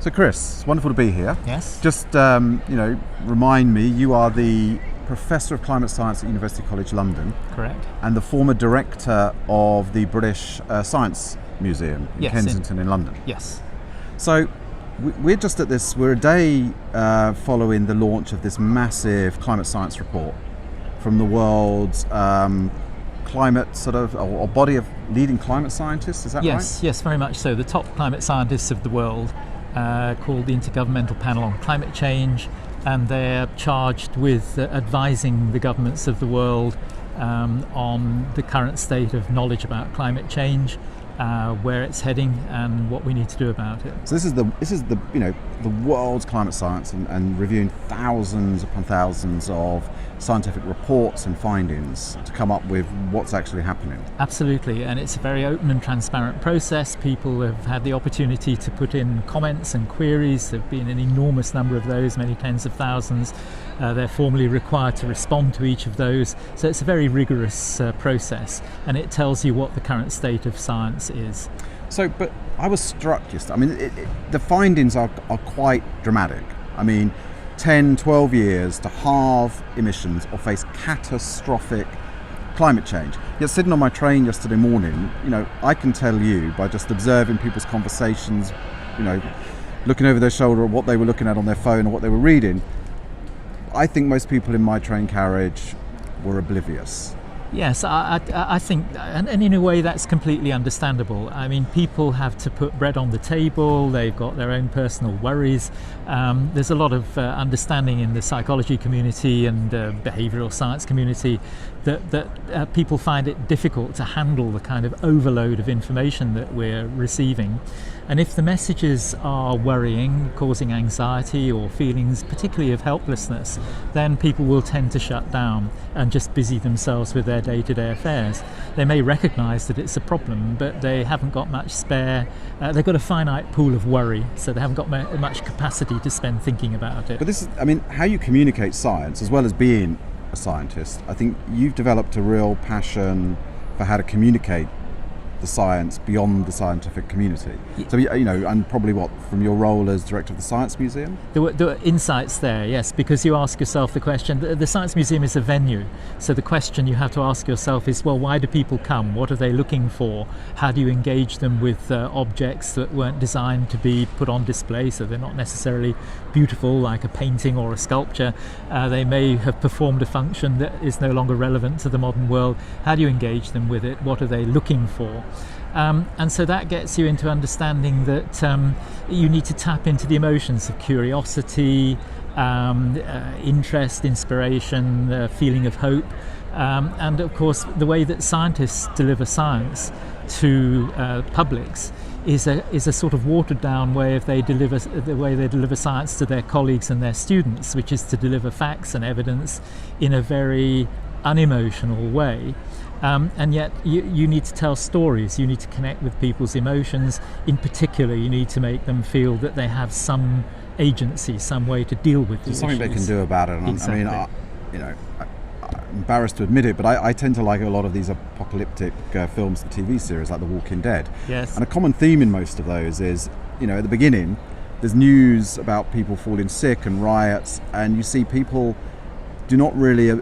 So Chris, it's wonderful to be here. Yes. Just, remind me, you are the Professor of Climate Science at University College London. Correct. And the former Director of the British Science Museum in Kensington in London. Yes. So we're just at this, we're a day following the launch of this massive climate science report from the world's climate sort of, or body of leading climate scientists, is that right? Yes, very much so. The top climate scientists of the world, called the Intergovernmental Panel on Climate Change, and they're charged with advising the governments of the world on the current state of knowledge about climate change, where it's heading, and what we need to do about it. So this is the world's climate science, and reviewing thousands upon thousands of scientific reports and findings to come up with what's actually happening. Absolutely, and it's a very open and transparent process. People have had the opportunity to put in comments and queries. There have been an enormous number of those, many tens of thousands. They're formally required to respond to each of those. So it's a very rigorous process, and it tells you what the current state of science is. So, but I was struck the findings are quite dramatic. I mean, 10, 12 years to halve emissions or face catastrophic climate change. Yet sitting on my train yesterday morning, I can tell you by just observing people's conversations, looking over their shoulder at what they were looking at on their phone or what they were reading, I think most people in my train carriage were oblivious. Yes, I think, and in a way that's completely understandable. I mean, people have to put bread on the table, they've got their own personal worries. There's a lot of understanding in the psychology community and behavioural science community that people find it difficult to handle the kind of overload of information that we're receiving. And if the messages are worrying, causing anxiety or feelings particularly of helplessness, then people will tend to shut down and just busy themselves with their day-to-day affairs. They may recognise that it's a problem, but they haven't got much spare. They've got a finite pool of worry, so they haven't got much capacity to spend thinking about it. But this is, how you communicate science, as well as being a scientist, I think you've developed a real passion for how to communicate the science beyond the scientific community. So, and probably from your role as Director of the Science Museum? There were insights there, yes, because you ask yourself the question, the Science Museum is a venue, so the question you have to ask yourself is, well, why do people come? What are they looking for? How do you engage them with objects that weren't designed to be put on display, so they're not necessarily beautiful like a painting or a sculpture. They may have performed a function that is no longer relevant to the modern world. How do you engage them with it? What are they looking for? And so that gets you into understanding that you need to tap into the emotions of curiosity, interest, inspiration, feeling of hope, and of course the way that scientists deliver science to publics is a sort of watered down way of the way they deliver science to their colleagues and their students, which is to deliver facts and evidence in a very unemotional way. And yet you need to tell stories, you need to connect with people's emotions. In particular, you need to make them feel that they have some agency, some way to deal with these something issues. They can do about it. And exactly. I'm embarrassed to admit it, but I tend to like a lot of these apocalyptic films and TV series like The Walking Dead. Yes. And a common theme in most of those is, at the beginning, there's news about people falling sick and riots, and you see people do not really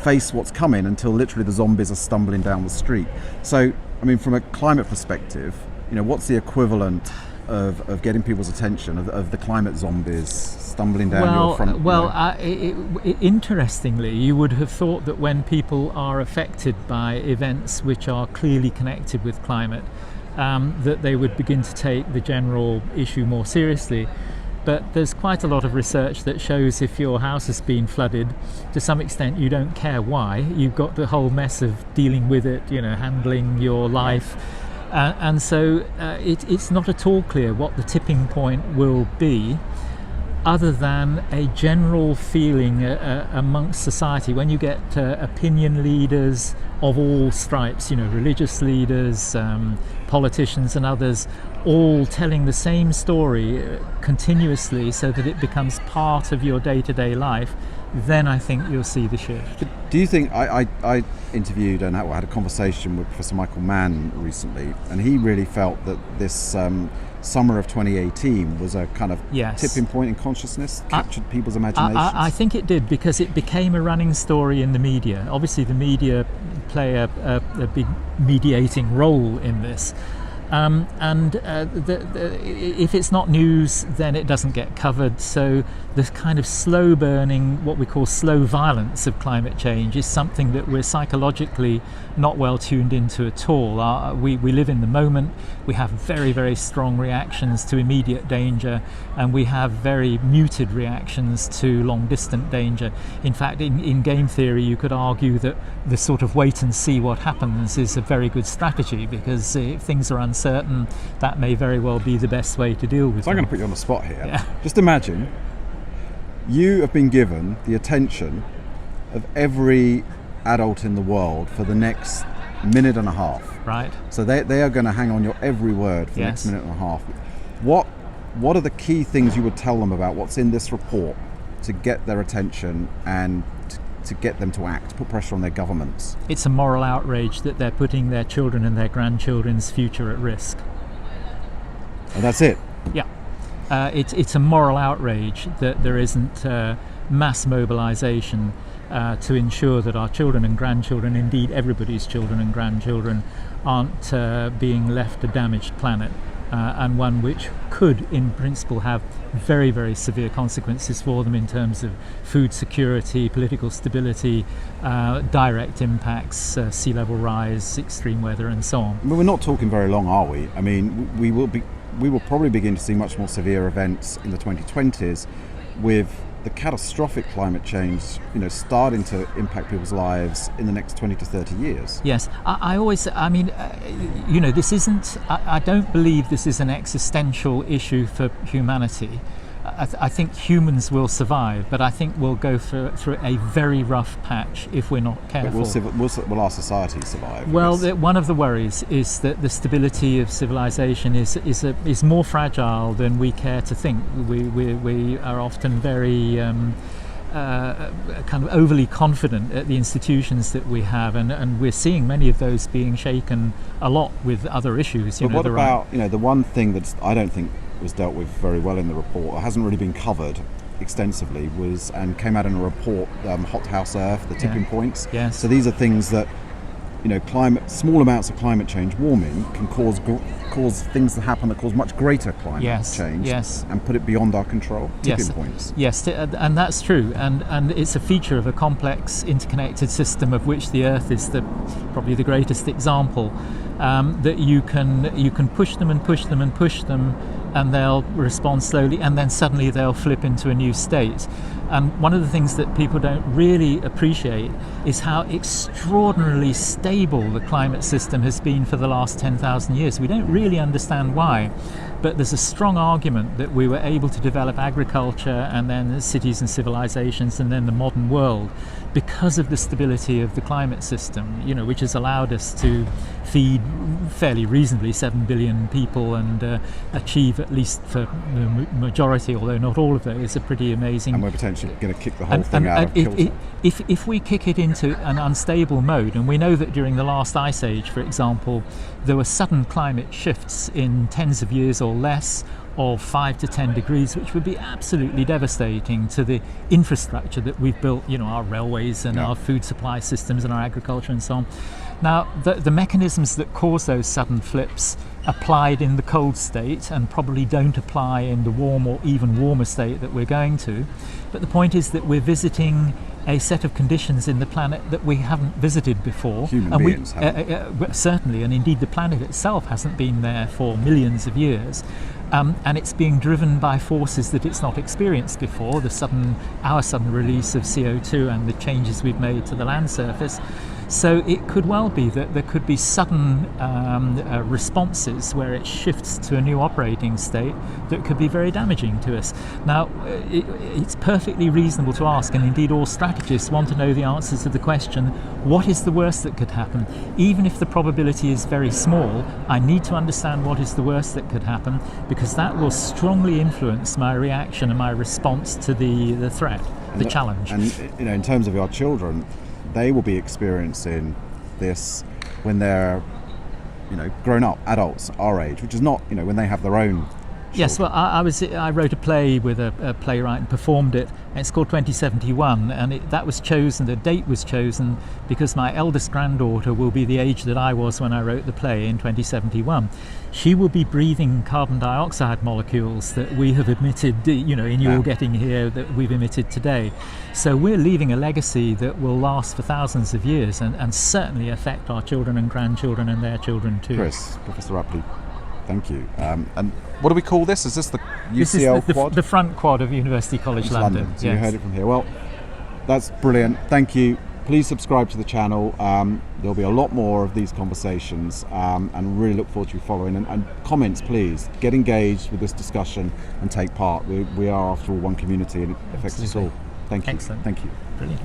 face what's coming until literally the zombies are stumbling down the street. So, from a climate perspective, what's the equivalent of getting people's attention of the climate zombies stumbling down your front? Interestingly, you would have thought that when people are affected by events which are clearly connected with climate, that they would begin to take the general issue more seriously. But there's quite a lot of research that shows if your house has been flooded, to some extent you don't care why. You've got the whole mess of dealing with it, handling your life. And so it's not at all clear what the tipping point will be, other than a general feeling amongst society when you get opinion leaders of all stripes, religious leaders, politicians and others, all telling the same story continuously so that it becomes part of your day-to-day life, then I think you'll see the shift. But do you think, I interviewed and had a conversation with Professor Michael Mann recently, and he really felt that this summer of 2018 was a kind of Yes. tipping point in consciousness, captured people's imaginations? I think it did, because it became a running story in the media. Obviously, the media play a big mediating role in this. If it's not news, then it doesn't get covered. So this kind of slow burning, what we call slow violence of climate change, is something that we're psychologically not well tuned into at all. We live in the moment. We have very, very strong reactions to immediate danger, and we have very muted reactions to long distant danger. In fact, in game theory, you could argue that the sort of wait and see what happens is a very good strategy, because if things are uncertain, that may very well be the best way to deal with So I'm them. going to put you on the spot here. Yeah. Just imagine you have been given the attention of every adult in the world for the next minute and a half. Right. So they are going to hang on your every word for the next Yes. minute and a half. What are the key things you would tell them about what's in this report to get their attention and to get them to act, put pressure on their governments? It's a moral outrage that they're putting their children and their grandchildren's future at risk. And that's it. Yeah. It's a moral outrage that there isn't mass mobilisation to ensure that our children and grandchildren, indeed everybody's children and grandchildren, aren't being left a damaged planet, and one which could, in principle, have very, very severe consequences for them in terms of food security, political stability, direct impacts, sea level rise, extreme weather, and so on. I mean, we're not talking very long, are we? I mean, we will probably begin to see much more severe events in the 2020s, with the catastrophic climate change, starting to impact people's lives in the next 20 to 30 years. Yes, this isn't, I don't believe this is an existential issue for humanity. I think humans will survive, but I think we'll go through a very rough patch if we're not careful. But will our society survive? Well, one of the worries is that the stability of civilization is more fragile than we care to think. We are often very kind of overly confident at the institutions that we have, and we're seeing many of those being shaken a lot with other issues. But what about the one thing that I don't think was dealt with very well in the report, or hasn't really been covered extensively, and came out in a report, Hot House Earth, the tipping points. Yes. So these are things that small amounts of climate change warming can cause things to happen that cause much greater climate change. Yes. And put it beyond our control. Tipping points. Yes, and that's true, and it's a feature of a complex, interconnected system of which the Earth is probably the greatest example. That you can push them and push them and push them, and they'll respond slowly, and then suddenly they'll flip into a new state. And one of the things that people don't really appreciate is how extraordinarily stable the climate system has been for the last 10,000 years. We don't really understand why, but there's a strong argument that we were able to develop agriculture and then cities and civilizations and then the modern world because of the stability of the climate system, which has allowed us to feed fairly reasonably 7 billion people and achieve, at least for the majority, although not all of those, a pretty amazing. And we're potentially going to kick the whole thing out of kilter. If we kick it into an unstable mode, and we know that during the last ice age, for example, there were sudden climate shifts in tens of years or less, of 5 to 10 degrees, which would be absolutely devastating to the infrastructure that we've built, our railways and our food supply systems and our agriculture and so on. Now, the mechanisms that cause those sudden flips applied in the cold state and probably don't apply in the warm or even warmer state that we're going to. But the point is that we're visiting a set of conditions in the planet that we haven't visited before. Human beings haven't. Certainly, and indeed the planet itself hasn't been there for millions of years. And it's being driven by forces that it's not experienced before, our sudden release of CO2 and the changes we've made to the land surface. So it could well be that there could be sudden responses where it shifts to a new operating state that could be very damaging to us. Now, it's perfectly reasonable to ask, and indeed all strategists want to know the answers to the question, what is the worst that could happen? Even if the probability is very small, I need to understand what is the worst that could happen, because that will strongly influence my reaction and my response to the threat, the challenge. And in terms of our children, they will be experiencing this when they're grown up adults our age, which is not when they have their own. Yes, well, I wrote a play with a playwright and performed it, and it's called 2071, and that was chosen, the date was chosen because my eldest granddaughter will be the age that I was when I wrote the play in 2071. She will be breathing carbon dioxide molecules that we have emitted, in your getting here, that we've emitted today. So we're leaving a legacy that will last for thousands of years and certainly affect our children and grandchildren and their children too. Professor Rapley, thank you. And what do we call this? Is this the UCL this is quad? The front quad of University College London. So you heard it from here. Well, that's brilliant. Thank you. Please subscribe to the channel. There'll be a lot more of these conversations, and really look forward to you following. And comments, please. Get engaged with this discussion and take part. We are, after all, one community, and it affects us all. Thank you. Excellent. Thank you. Brilliant.